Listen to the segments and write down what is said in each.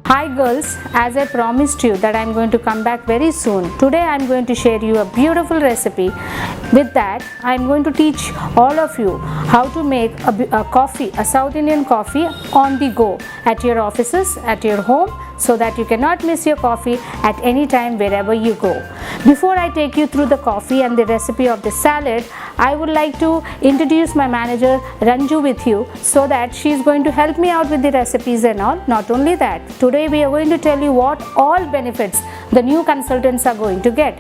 Hi girls, as I promised you that I am going to come back very soon. Today I am going to share you a beautiful recipe. With that, I am going to teach all of you how to make a coffee, a South Indian coffee on the go at your offices, at your home, so that you cannot miss your coffee at any time wherever you go. Before I take you through the coffee and the recipe of the salad, I would like to introduce my manager Ranju with you, so that she is going to help me out with the recipes and all. Not only that, today we are going to tell you what all benefits the new consultants are going to get.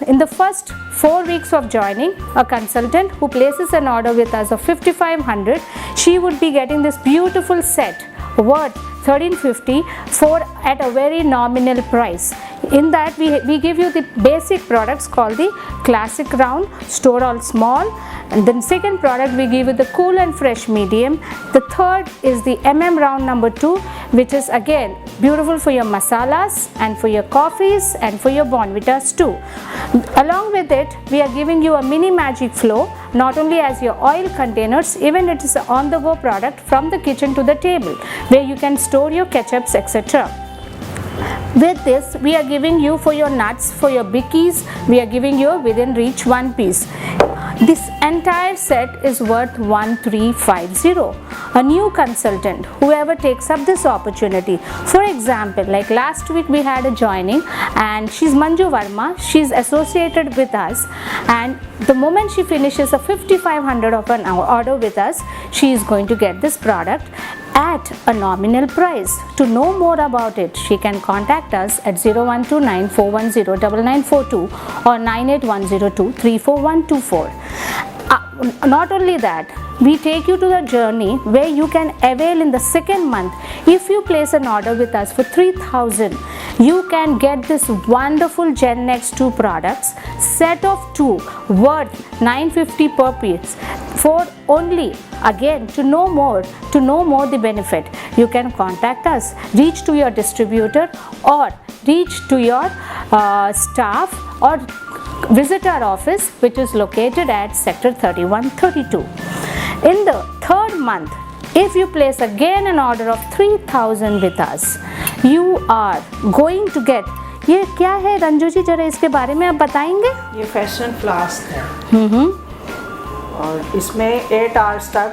In the first 4 weeks of joining, a consultant who places an order with us of 5500, she would be getting this beautiful set worth 1350 for at a very nominal price. In that we give you the basic products called the classic round, store all small, and then second product we give you the cool and fresh medium. The third is the round number 2, which is again beautiful for your masalas and for your coffees and for your Bonvitas too. Along with it, we are giving you a mini magic flow, not only as your oil containers, even it is an on the go product from the kitchen to the table, where you can store your ketchups, etc. With this, we are giving you for your nuts, for your bickies, we are giving you within reach one piece. This entire set is worth 1350. A new consultant, whoever takes up this opportunity, for example, like last week we had a joining and she's Manju Verma, she's associated with us, and the moment she finishes a 5500 of an order with us, she is going to get this product at a nominal price. To know more about it, she can contact us at 0129 410 9942 or 98102 34124. Not only that, we take you to the journey where you can avail in the second month. If you place an order with us for 3000, you can get this wonderful Gen Next 2 products, set of 2 worth 950 per piece, for only, again, to know more the benefit, you can contact us, reach to your distributor or reach to your staff, or visit our office, which is located at sector 3132. In the third month, if you place again an order of 3000 with us, you are going to get, ये क्या है रंजू जी, जरा इसके बारे में आप बताएंगे? ये फैशन फ्लास्क है और इसमें 8 आवर्स तक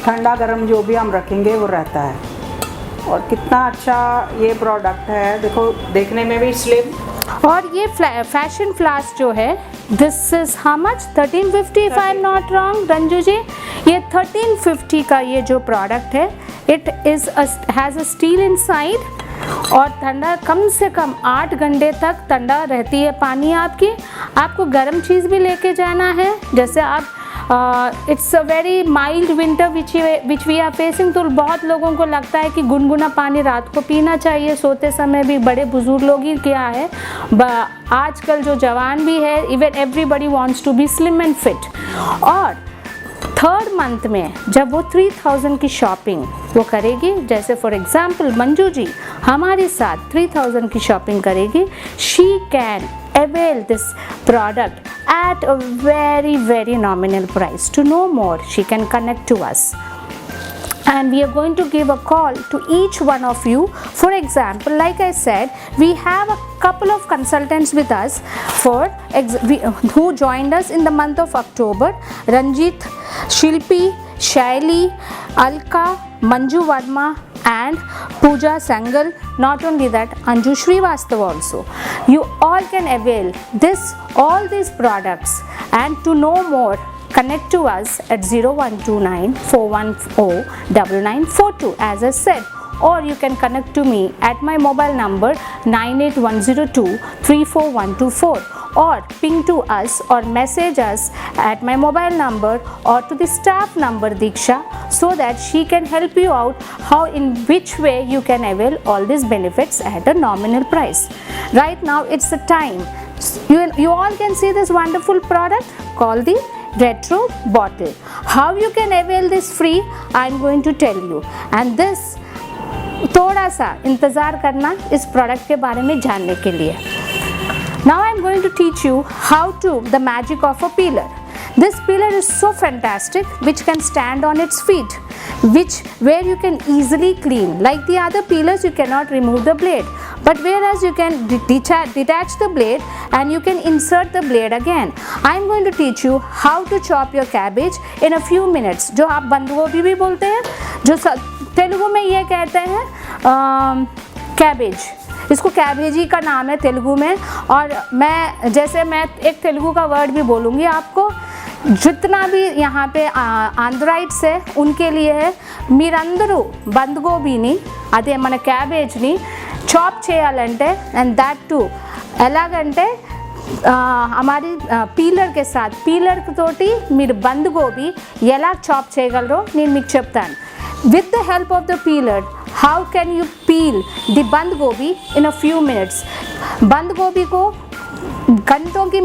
ठंडा गर्म जो भी हम रखेंगे वो रहता है। और कितना अच्छा ये प्रोडक्ट है, देखो देखने में भी स्लिम। और ये फैशन फ्लास्क जो है, this is how much, 1350 if I am not wrong Ranju ji. ये 1350 का ये जो प्रोडक्ट है, it is has a steel inside, और ठंडा कम से कम 8 घंटे तक ठंडा रहती है पानी आपकी। आपको गर्म चीज़ भी लेके जाना है, जैसे आप it's a very mild winter which we are facing, तो बहुत लोगों को लगता है कि गुनगुना पानी रात को पीना चाहिए, सोते समय भी। बड़े बुजुर्ग लोग ही क्या है, आजकल जो जवान भी है, even everybody wants to be slim and fit. और थर्ड मंथ में जब वो 3000 की शॉपिंग वो करेगी, जैसे फॉर एग्जाम्पल मंजू जी हमारे साथ 3000 की शॉपिंग करेगी, she can avail this product at a very nominal price. To know more, she can connect to us, and we are going to give a call to each one of you. For example, like I said, we have a couple of consultants with us who joined us in the month of October: Ranjit, Shilpi, Shaili, Alka, Manju Verma and Pooja Sangal. Not only that, Anju Srivastav also. You all can avail all these products, and to know more, connect to us at 0129 410 9942 as I said, or you can connect to me at my mobile number 98102 34124, or ping to us or message us at my mobile number or to the staff number Diksha, so that she can help you out how in which way you can avail all these benefits at a nominal price. Right now it's the time. You all can see this wonderful product called the retro bottle. How you can avail this free, I am going to tell you, and this थोड़ा सा इंतज़ार करना इस product के बारे में जानने के लिए। Now I am going to teach you how to the magic of a peeler. This peeler is so fantastic, which can stand on its feet. where you can easily clean. Like the other peelers, you cannot remove the blade, but whereas you can detach the blade and you can insert the blade again. I am going to teach you how to chop your cabbage in a few minutes. जो आप बंद गोभी भी बोलते हैं, जो तेलुगु में ये कहते हैं कैबेज, इसको कैबेजी का नाम है तेलुगु में। और मैं एक तेलुगु का वर्ड भी बोलूँगी आपको, जितना भी यहाँ पे आंध्राइट्स है उनके लिए है, మీరందరూ బంద్ గోబీని అదే మన క్యాబేజ్ని చాప్ చేయాలంటే, అండ్ దట్ టు ఎలాగంటే हमारी పీలర్ के साथ పీలర్ తోటి మీరు బంద్ గోబీ ఎలా చాప్ చేయగలరో నేను మీకు చెప్తాను. With the help of the peeler, how can you peel the बंद गोभी in a few minutes? बंद गोभी को घंटों की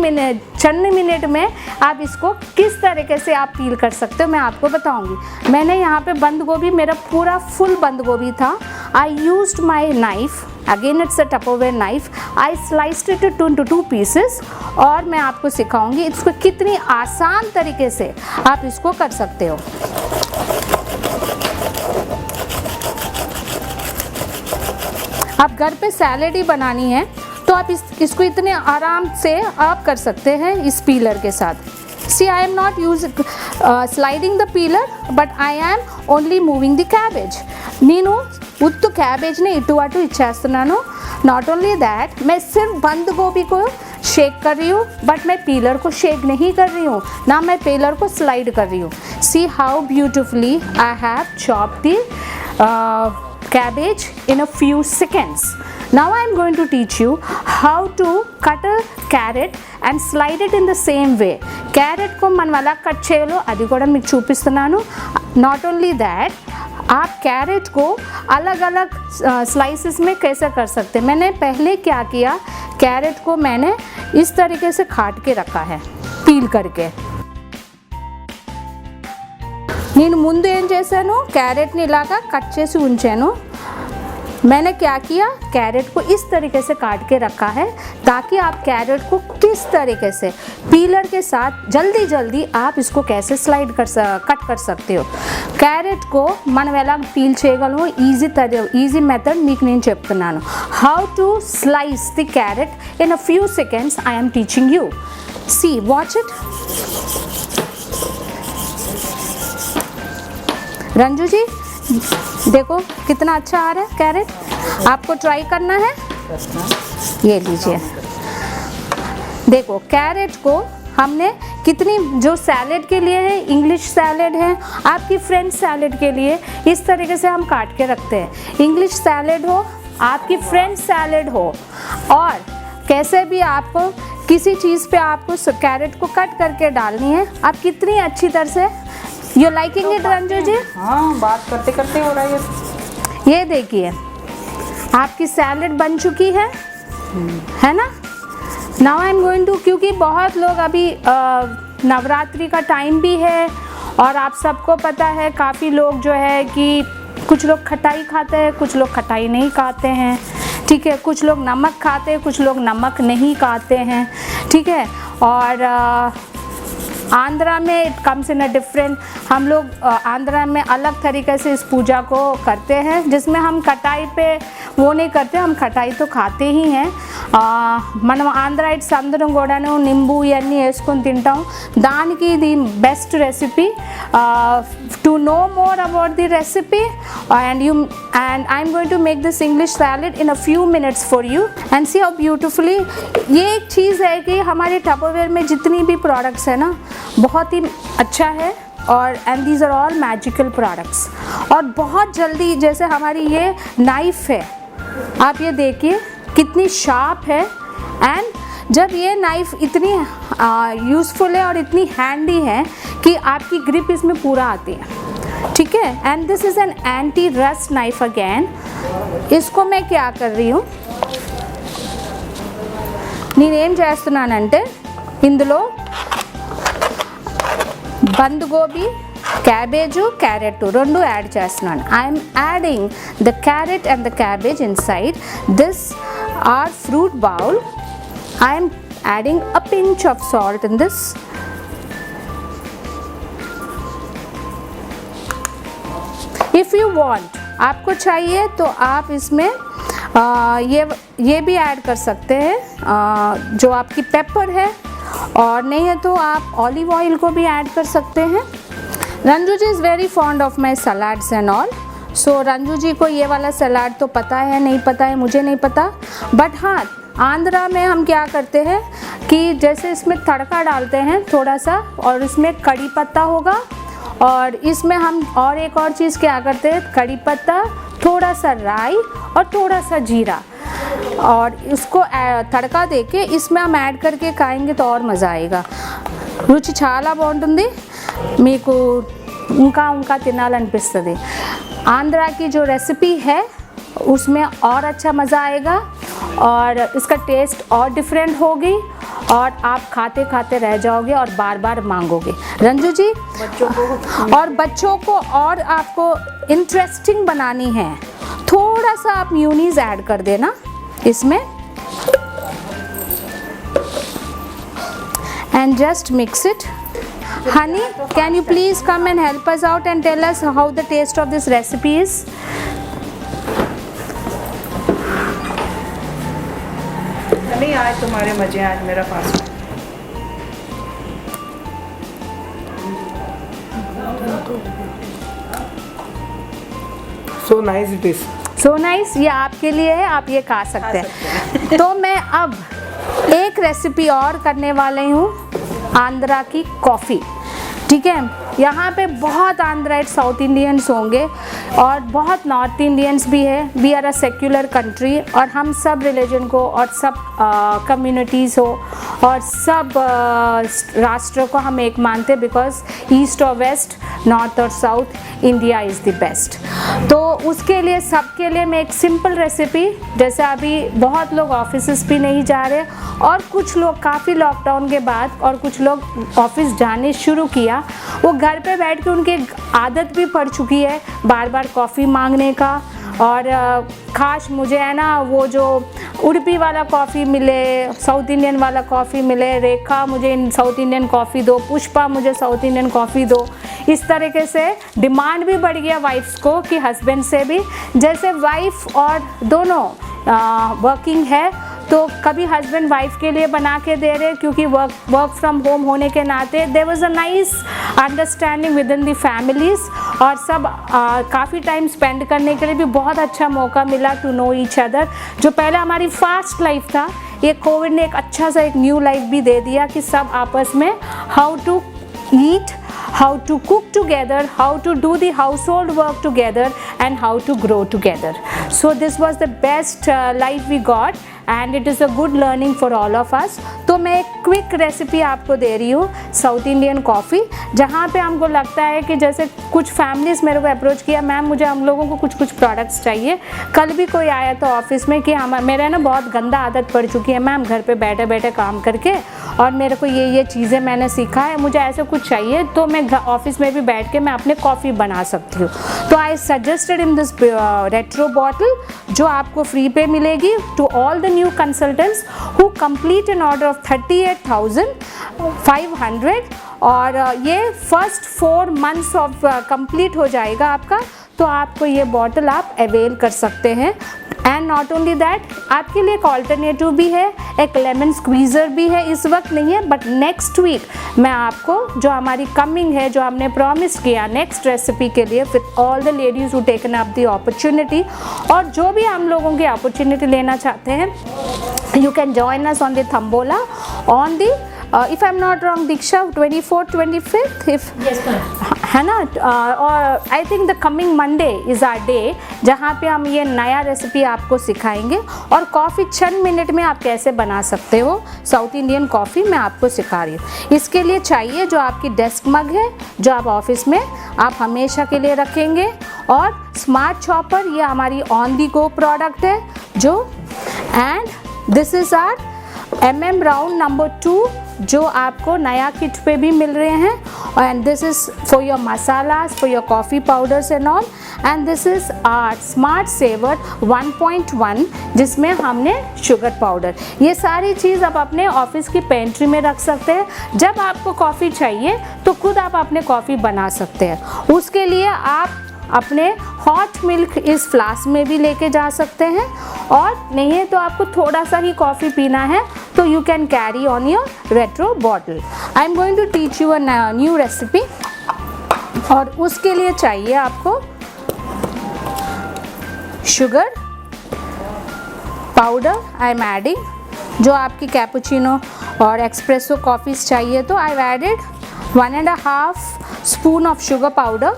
चंद मिनट में आप इसको किस तरीके से आप पील कर सकते हो मैं आपको बताऊंगी। मैंने यहाँ पे बंद गोभी, मेरा पूरा फुल बंद गोभी था। I used my knife, again it's a Tupperware knife, I sliced it into 2 pieces और मैं आपको सिखाऊंगी इसको कितनी आसान तरीके से आप इसको कर सकते हो। आप घर पे सैलेड ही बनानी है तो आप इसको इतने आराम से आप कर सकते हैं इस पीलर के साथ। See, I am not sliding the peeler, but I am only moving the cabbage. నేను ఉత్తు క్యాబేజ్ని ఇటు అటు ఇచ్చేస్తున్నాను। Not only that, मैं सिर्फ बंद गोभी को शेक कर रही हूँ, बट मैं पीलर को शेक नहीं कर रही हूँ, ना मैं पीलर को स्लाइड कर रही हूँ। See how beautifully I have chopped the cabbage in a few seconds. Now I am going to teach you how to cut a carrot and slide it in the same way. Carrot को मन वाला cut చేయాలో అది కూడా మీకు చూపిస్తున్నాను। Not only that, आप carat को अलग अलग स्लाइसेस में कैसे कर सकते हैं। मैंने पहले क्या किया, कैरेट को मैंने इस तरीके से काट के रखा है पील करके। నేను ముందు ఏం చేశాను, క్యారెట్ని ఇలాగా కట్ చేసి ఉంచాను। मैंने क्या किया, कैरेट को इस तरीके से काट के रखा है ताकि आप कैरेट को किस तरीके से पीलर के साथ जल्दी जल्दी आप इसको कैसे कट कर सकते हो। कैरेट को మనం ఎలా పీల్ చేయగలమో ఈజీ మెథడ్ మీకు నేను చెప్తున్నాను। How to slice the carrot in a few seconds I am teaching you. See watch it. Ranju ji देखो कितना अच्छा आ रहा है कैरेट, आपको ट्राई करना है। ये लीजिए, देखो कैरेट को हमने कितनी, जो सैलेड के लिए है, इंग्लिश सैलेड है, आपकी फ्रेंच सैलेड के लिए इस तरीके से हम काट के रखते हैं। इंग्लिश सैलेड हो, आपकी फ्रेंच सैलेड हो, और कैसे भी आपको किसी चीज़ पे आपको कैरेट को कट करके डालनी है। आप कितनी अच्छी तरह से, यू लाइकिंग इट रंजू जी? हाँ, बात करते करते हो रहा है। ये देखिए आपकी सैलेड बन चुकी है ना। Now I am going to, क्योंकि बहुत लोग अभी नवरात्रि का टाइम भी है और आप सबको पता है काफ़ी लोग जो है कि कुछ लोग खटाई खाते हैं, कुछ लोग खटाई नहीं खाते हैं, ठीक है। कुछ लोग नमक खाते हैं, कुछ लोग नमक नहीं खाते हैं, ठीक है। और आंध्रा में it comes in a different, हम लोग आंध्रा में अलग तरीके से इस पूजा को करते हैं, जिसमें हम खटाई पे वो नहीं करते, हम खटाई तो खाते ही हैं। మనం ఆంధ్రాయిట్స్ అందరం కూడాను నింబు ఇవన్నీ వేసుకొని తింటాం। దానికి the best recipe, to know more about the recipe and I'm going to make this English salad in a few minutes for you and see how beautifully। ये एक चीज़ है कि हमारे टपरवेयर में जितनी भी प्रोडक्ट्स है ना, बहुत ही अच्छा है, और and these are all magical products. और बहुत जल्दी, जैसे हमारी ये नाइफ़ है, आप ये देखिए कितनी शार्प है, एंड जब ये नाइफ़ इतनी यूज़फुल है और इतनी हैंडी है कि आपकी ग्रिप इसमें पूरा आती है, ठीक है। And this is an anti rust knife again. इसको मैं क्या कर रही हूँ, నేనేం చేస్తున్నానంటే ఇందులో బంద్ గోబీ, క్యాబేజు, క్యారెట్ రెండు యాడ్ చేస్తున్నాను। I'm adding the carrot and the cabbage inside this our fruit bowl. I am adding a pinch of salt in this. If you want, आपको चाहिए तो आप इसमें ये भी ऐड कर सकते हैं जो आपकी पेपर है, और नहीं है तो आप ऑलिव ऑयल को भी ऐड कर सकते हैं। Ranju ji is very fond of my salads and all, so Ranju ji को ये वाला सलाद तो पता है, नहीं पता है मुझे नहीं पता, बट हाँ आंध्रा में हम क्या करते हैं कि जैसे इसमें तड़का डालते हैं थोड़ा सा, और इसमें कड़ी पत्ता होगा, और इसमें हम और एक और चीज़ क्या करते हैं, कड़ी पत्ता, थोड़ा सा राई और थोड़ा सा जीरा, और इसको तड़का देके इसमें हम ऐड करके खाएंगे तो और मज़ा आएगा। రుచి చాలా బాగుంటుంది, మీకు ఇంకా తినాలనిపిస్తుంది। आंध्रा की जो रेसिपी है उसमें और अच्छा मज़ा आएगा, और इसका टेस्ट और डिफरेंट होगी, और आप खाते खाते रह जाओगे और बार बार मांगोगे। रंजू जी, बच्चों को और आपको इंटरेस्टिंग बनानी है, थोड़ा सा आप म्यूनीस ऐड कर देना इसमें, and just mix it. Honey, can you please come and help us out and tell us how the taste of this recipe is? नहीं, आज तुम्हारे मजे, आज मेरा fast. So nice it is. So nice, ये आपके लिए है, आप ये खा सकते हैं। तो मैं अब एक रेसिपी और करने वाली हूँ, आंध्रा की कॉफ़ी। ठीक है, यहाँ पे बहुत आंध्राइट साउथ इंडियंस होंगे और बहुत नॉर्थ इंडियंस भी है। We are a secular country, और हम सब रिलीजन को और सब कम्युनिटीज़ हो और सब राष्ट्र को हम एक मानते, बिकॉज ईस्ट और वेस्ट, नॉर्थ और south, India is the best. तो उसके लिए सबके लिए मैं एक सिंपल रेसिपी, जैसे अभी बहुत लोग ऑफिस भी नहीं जा रहे, और कुछ लोग काफ़ी लॉकडाउन के बाद और कुछ लोग ऑफिस जाने शुरू किया, वो घर पे बैठ के उनकी आदत भी पड़ चुकी है बार बार कॉफ़ी मांगने का। और खास मुझे है ना वो जो उडुपी वाला कॉफ़ी मिले, साउथ इंडियन वाला कॉफ़ी मिले, रेखा मुझे साउथ इंडियन कॉफ़ी दो, पुष्पा मुझे साउथ इंडियन कॉफ़ी दो, इस तरीके से डिमांड भी बढ़ गया वाइफ्स को कि हस्बैंड से भी, जैसे वाइफ और दोनों वर्किंग है तो कभी हस्बैंड वाइफ के लिए बना के दे रहे, क्योंकि वर्क फ्रॉम होम होने के नाते there was a nice understanding within the families, और सब काफ़ी टाइम स्पेंड करने के लिए भी बहुत अच्छा मौका मिला टू नो ईच अदर। जो पहले हमारी फास्ट लाइफ था, ये कोविड ने एक अच्छा सा एक न्यू लाइफ भी दे दिया कि सब आपस में how to eat, how to cook together, how to do the household work together, and how to grow together. So this was the best life we got, and it is a good learning for all of us. तो मैं एक quick recipe आपको दे रही हूँ south Indian coffee, जहाँ पे हमको लगता है कि जैसे कुछ फैमिलीज़ मेरे को अप्रोच किया, मैम मुझे हम लोगों को कुछ प्रोडक्ट्स चाहिए। कल भी कोई आया था ऑफिस में कि मेरा ना बहुत गंदा आदत पड़ चुकी है मैम, घर पे बैठे बैठे काम करके, और मेरे को ये चीज़ें मैंने सीखा है, मुझे ऐसे कुछ चाहिए तो मैं ऑफिस में भी बैठ के मैं अपने कॉफ़ी बना सकती हूँ। तो I suggested in this retro bottle, जो आपको फ्री पे मिलेगी to all the new consultants who complete an order of 38,500, और ये फर्स्ट 4 months ऑफ कंप्लीट हो जाएगा आपका, तो आपको ये बॉटल आप अवेल कर सकते हैं। एंड नॉट ओनली दैट, आपके लिए एक ऑल्टरनेटिव भी है, एक लेमन स्क्वीज़र भी है, इस वक्त नहीं है बट नेक्स्ट वीक मैं आपको जो हमारी कमिंग है, जो हमने प्रॉमिस किया नेक्स्ट रेसिपी के लिए with all the ladies who taken up the opportunity, और जो भी हम लोगों की अपॉर्चुनिटी लेना चाहते हैं, you can join us on the Thambola on the if I'm not wrong Diksha 24th 25th if yes ma'am है ना, और I think the coming Monday is our day जहाँ पे हम ये नया रेसिपी आपको सिखाएंगे, और कॉफ़ी चंद मिनट में आप कैसे बना सकते हो साउथ इंडियन कॉफ़ी मैं आपको सिखा रही हूँ। इसके लिए चाहिए जो आपकी डेस्क मग है, जो आप ऑफिस में आप हमेशा के लिए रखेंगे, और स्मार्ट चॉपर, ये हमारी ऑन दी गो प्रोडक्ट है जो, and this is our MM round number 2 जो आपको नया किट पे भी मिल रहे हैं, and this is for your masalas, for your coffee powders and all, and this is our smart saver 1.1 जिसमें हमने शुगर पाउडर, ये सारी चीज़ आप अपने ऑफिस की पेंट्री में रख सकते हैं। जब आपको कॉफ़ी चाहिए तो खुद आप अपने कॉफ़ी बना सकते हैं। उसके लिए आप अपने हॉट मिल्क इस फ्लास्क में भी लेके जा सकते हैं, और नहीं है तो आपको थोड़ा सा ही कॉफ़ी पीना है तो you can carry on your retro bottle. I am going to teach you a new recipe, और उसके लिए चाहिए आपको sugar powder. I am adding जो आपकी कैपुचिनो और एक्सप्रेसो कॉफ़ीज़ चाहिए तो I added 1.5 spoon of sugar powder.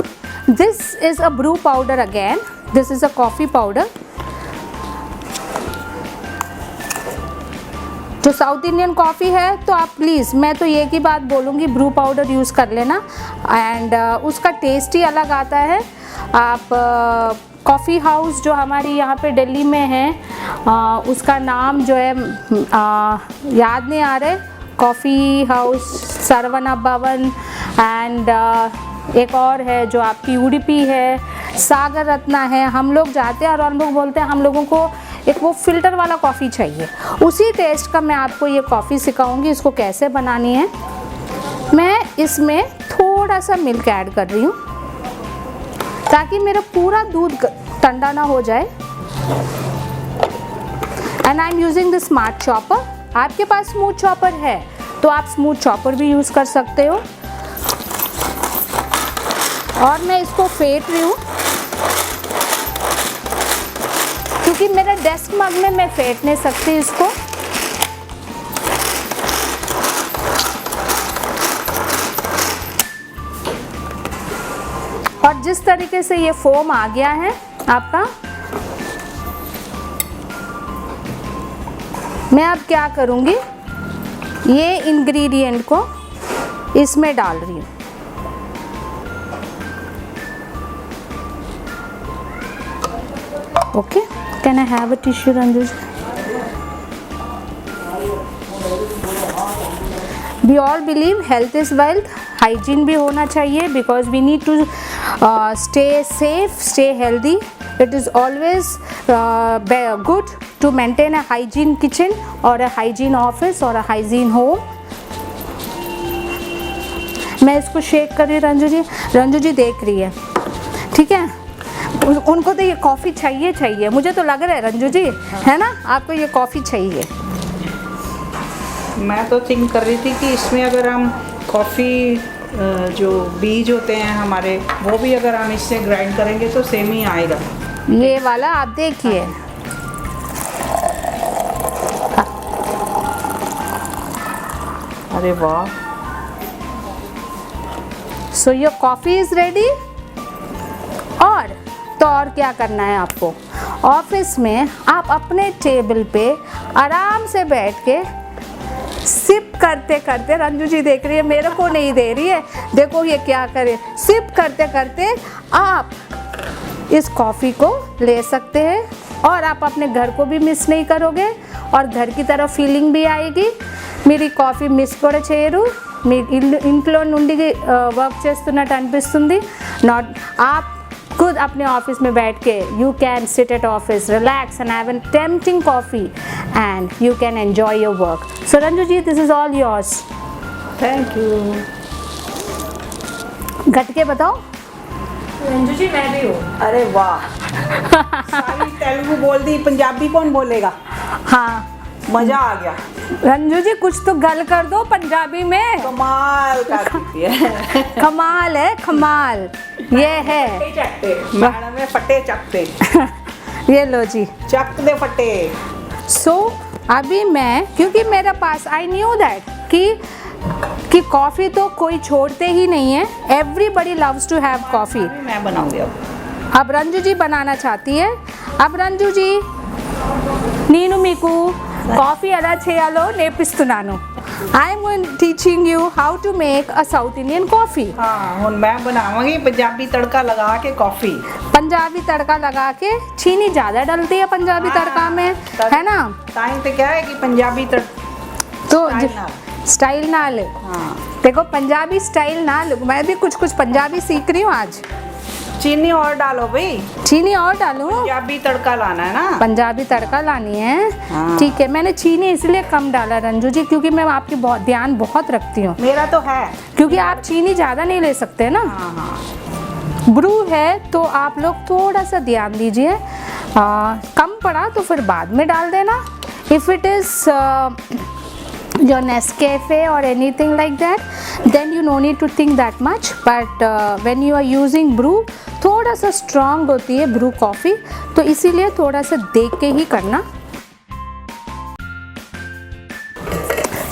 This is a brew powder again. This is a coffee powder. जो साउथ इंडियन कॉफ़ी है तो आप प्लीज़, मैं तो एक ही बात बोलूँगी, ब्रू पाउडर यूज़ कर लेना, एंड उसका टेस्ट ही अलग आता है। आप कॉफ़ी हाउस जो हमारी यहाँ पे दिल्ली में है, उसका नाम जो है याद नहीं आ रहे, कॉफ़ी हाउस सरवना भवन, एंड एक और है जो आपकी उडुपी है, सागर रत्ना है। हम लोग जाते हैं और हम लोग बोलते हैं हम लोगों को एक वो फ़िल्टर वाला कॉफ़ी चाहिए। उसी टेस्ट का मैं आपको ये कॉफ़ी सिखाऊंगी, इसको कैसे बनानी है। मैं इसमें थोड़ा सा मिल्क ऐड कर रही हूँ ताकि मेरा पूरा दूध ठंडा ना हो जाए। And I am using the smart chopper. आपके पास स्मूथ चॉपर है तो आप स्मूथ चॉपर भी यूज़ कर सकते हो। और मैं इसको फेंट रही हूँ क्योंकि मेरा डेस्क मग में मैं फेंट नहीं सकती इसको। और जिस तरीके से ये फोम आ गया है आपका, मैं अब क्या करूँगी, ये इंग्रेडिएंट को इसमें डाल रही हूँ। Okay, can I have a tissue Ranju? We all believe health is wealth, hygiene भी होना चाहिए because we need to stay safe, stay healthy. It is always good to maintain a hygiene kitchen or a hygiene office or a hygiene home. मैं इसको shake कर रही हूँ रंजू जी देख रही है, ठीक है। उनको तो ये कॉफ़ी चाहिए, मुझे तो लग रहा है रंजू जी, है ना, आपको ये कॉफ़ी चाहिए। मैं तो थिंक कर रही थी कि इसमें अगर हम कॉफ़ी जो बीज होते हैं हमारे, वो भी अगर हम इससे ग्राइंड करेंगे तो सेम ही आएगा। ये वाला आप देखिए, अरे वाह। So your coffee is ready. और क्या करना है आपको, ऑफिस में आप अपने टेबल पे आराम से बैठ के सिप करते करते, रंजू जी देख रही है, मेरे को नहीं दे रही है, देखो ये क्या करे, सिप करते करते आप इस कॉफ़ी को ले सकते हैं और आप अपने घर को भी मिस नहीं करोगे और घर की तरह फीलिंग भी आएगी। मेरी కాఫీ మిస్ కూడా చేయరు, మీ ఇంట్లో నుండి వర్క్ చేస్తున్నట్టు అనిపిస్తుంది। నాట్ आप खुद अपने ऑफिस में बैठ के you can sit at office, relax and have an tempting coffee and you can enjoy your work. So Ranju ji, this is all yours. Thank you. घट के बताओ। रंजू जी मैं भी हूँ। अरे वाह, सारी तेलुगु बोल दी, पंजाबी कौन बोलेगा? हाँ, मजा आ गया। रंजू जी कुछ तो गल कर दो पंजाबी में। कमाल करती है। कमाल है, कमाल ये है। मैडम में फटे चकते। ये लो जी, चक दे फटे। सो अभी मैं, क्योंकि मेरे पास आई न्यू दैट कि कॉफ़ी तो कोई छोड़ते ही नहीं है, everybody loves to have coffee. मैं बनाऊंगी अब रंजू जी बनाना चाहती है। अब रंजू जी, నేను మీకు కాఫీ ఎలా చేయాలో నేర్పిస్తున్నాను। I'm teaching you how to make a South Indian coffee। हाँ, हुन मैं बनाऊंगी पंजाबी तड़का लगा के कॉफ़ी। पंजाबी तड़का लगा के, चीनी ज़्यादा डलती है पंजाबी तड़का में, है ना। टाइम पे क्या है कि पंजाबी तो स्टाइल ना ले। हाँ, देखो पंजाबी स्टाइल ना ले, मैं भी कुछ पंजाबी सीख रही हूँ आज। चीनी और डालो भाई। चीनी और डालूं? पंजाबी तड़का लाना है ना। पंजाबी तड़का लानी है। हाँ। ठीक है, मैंने चीनी इसलिए कम डाला रंजू जी क्योंकि मैं आपकी बहुत ध्यान बहुत रखती हूँ। मेरा तो है, क्योंकि आप चीनी ज़्यादा नहीं ले सकते ना। हाँ हाँ। ब्रू है तो आप लोग थोड़ा सा ध्यान दीजिए, कम पड़ा तो फिर बाद में डाल देना। If it is your Nescafe or anything like that, then you no need to think that much, but when you are using brew, थोड़ा सा strong होती है brew coffee, तो इसीलिए थोड़ा सा देख के ही करना।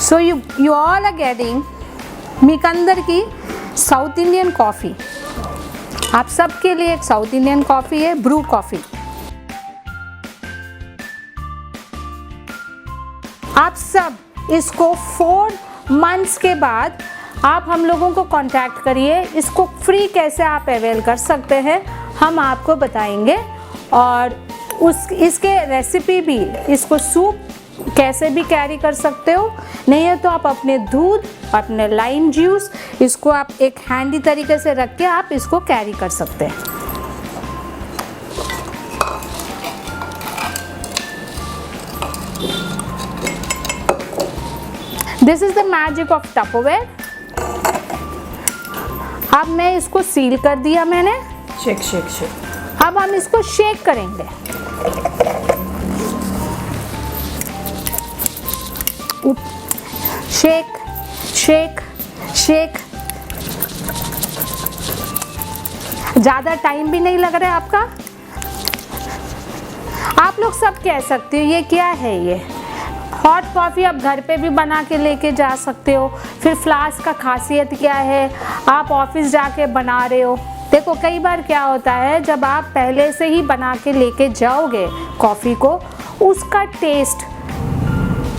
So you all are getting मिकंदर की साउथ इंडियन कॉफ़ी। आप सबके लिए एक साउथ इंडियन कॉफ़ी है, ब्रू कॉफ़ी। आप सब इसको 4 मंथ्स के बाद आप हम लोगों को कांटेक्ट करिए, इसको फ्री कैसे आप अवेल कर सकते हैं हम आपको बताएंगे, और इसके रेसिपी भी, इसको सूप कैसे भी कैरी कर सकते हो, नहीं है तो आप अपने दूध, अपने लाइम जूस, इसको आप एक हैंडी तरीके से रख के आप इसको कैरी कर सकते हैं। This is the magic of Tupperware. अब मैं इसको सील कर दिया मैंने। Shake shake shake. अब हम इसको शेक करेंगे। Shake shake shake. ज़्यादा टाइम भी नहीं लग रहा है आपका। आप लोग सब कह सकते हो ये क्या है, ये हॉट कॉफ़ी आप घर पे भी बना के लेके जा सकते हो। फिर फ्लास्क का खासियत क्या है, आप ऑफिस जाके बना रहे हो। देखो कई बार क्या होता है, जब आप पहले से ही बना के लेके जाओगे कॉफ़ी को, उसका टेस्ट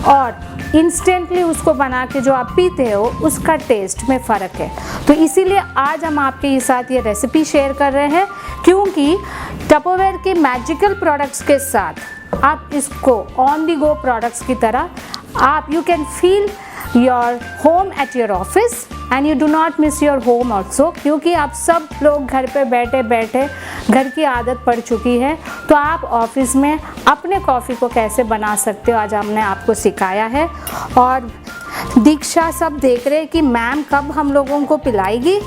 और इंस्टेंटली उसको बना के जो आप पीते हो उसका टेस्ट में फ़र्क है। तो इसीलिए आज हम आपके साथ ये रेसिपी शेयर कर रहे हैं, क्योंकि टपरवेयर के मैजिकल प्रोडक्ट्स के साथ आप इसको ऑन दी गो प्रोडक्ट्स की तरह आप you can feel your home at your office and you do not miss your home also, क्योंकि आप सब लोग घर पे बैठे बैठे घर की आदत पड़ चुकी है। तो आप ऑफिस में अपने कॉफ़ी को कैसे बना सकते हो आज हमने आपको सिखाया है। और दीक्षा सब देख रहे हैं कि मैम कब हम लोगों को पिलाएगी,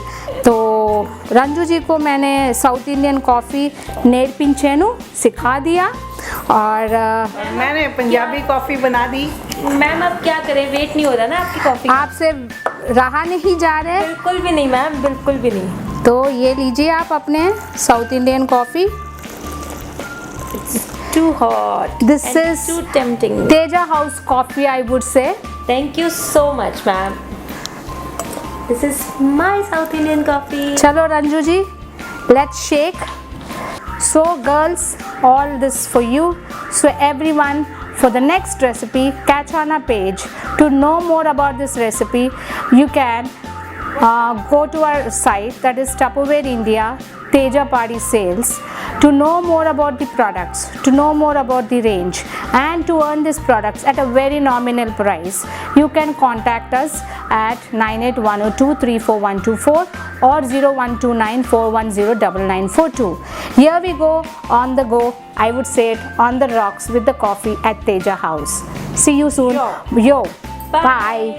तो रंजू जी को मैंने साउथ इंडियन कॉफ़ी नेरपिंचेनु सिखा दिया और मैंने पंजाबी कॉफ़ी बना दी। मैम अब क्या करें, वेट नहीं हो रहा ना आपकी कॉफ़ी। आपसे रहा नहीं जा रहे। बिल्कुल भी नहीं मैम, बिल्कुल भी नहीं। तो ये लीजिए आप अपने south Indian coffee. Too hot. This and is too tempting. Teja House coffee, I would say. Thank you so much, ma'am. This is my South Indian coffee. चलो रंजू जी, let's shake. So girls, all this for you. So everyone, for the next recipe, catch on our page. To know more about this recipe, you can go to our site, that is Tupperware India, Teja Party Sales, to know more about the products, to know more about the range, and to earn these products at a very nominal price. You can contact us at 9810234124 or 0129410942. Here we go on the go, I would say it, on the rocks with the coffee at Teja House. See you soon. Yo. Yo. Bye. Bye.